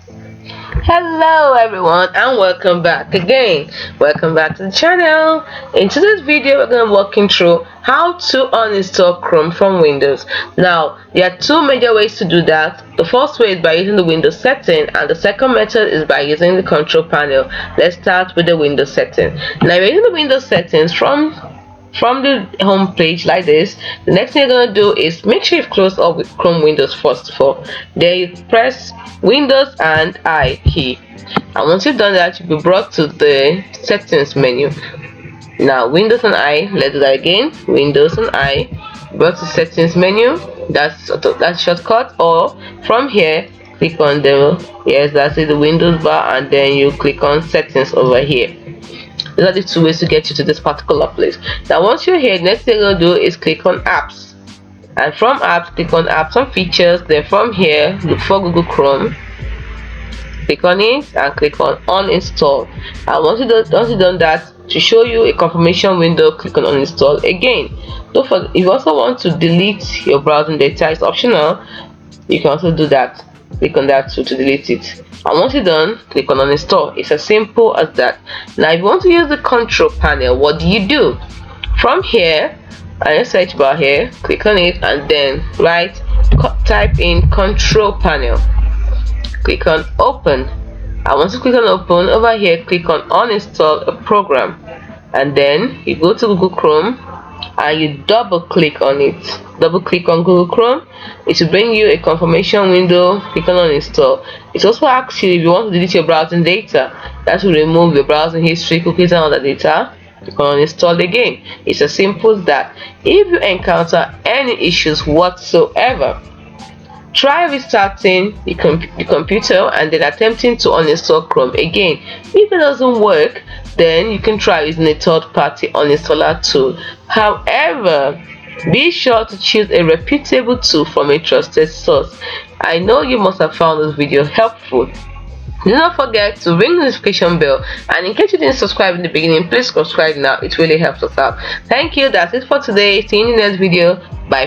Hello everyone and welcome back again. Welcome back to the channel. In today's video we're going to be walking through how to uninstall Chrome from Windows. Now there are two major ways to do that. The first way is by using the Windows setting, and the second method is by using the control panel. Let's start with the Windows setting. Now we're using the Windows settings from the home page like this. The next thing you're going to do is make sure you've closed up with Chrome Windows first of all. Then you press Windows and I key, and once you've done that, you'll be brought to the settings menu. Now Windows and I, let's do that again. Windows and I, brought to settings menu. That's shortcut. Or from here, click on the Windows bar, and then you click on settings over here. These are the two ways to get you to this particular place. Now once you're here, next thing you're going to do is click on apps, and from apps click on apps and features. Then from here look for Google Chrome, click on it and click on uninstall. And once you've done that, to show you a confirmation window, click on uninstall again. Don't forget, if you also want to delete your browsing data, it's optional. You can also do that. Click on that to delete it, and once you're done, click on uninstall. It's as simple as that. Now if you want to use the control panel, what do? From here, and your search bar here, click on it and then type in control panel, click on open, and once you click on open, over here click on uninstall a program, and then you go to Google Chrome and you double click on it. Double click on Google Chrome, it will bring you a confirmation window. Click on uninstall. It also asks you if you want to delete your browsing data. That will remove your browsing history, cookies and other data. Click on uninstall again. It's as simple as that. If you encounter any issues whatsoever, try restarting the computer and then attempting to uninstall Chrome again. If it doesn't work, then you can try using a third-party uninstaller tool. However, be sure to choose a reputable tool from a trusted source. I know you must have found this video helpful. Do not forget to ring the notification bell, and in case you didn't subscribe in the beginning, please subscribe now. It really helps us out. Thank you. That's it for today. See you in the next video. Bye.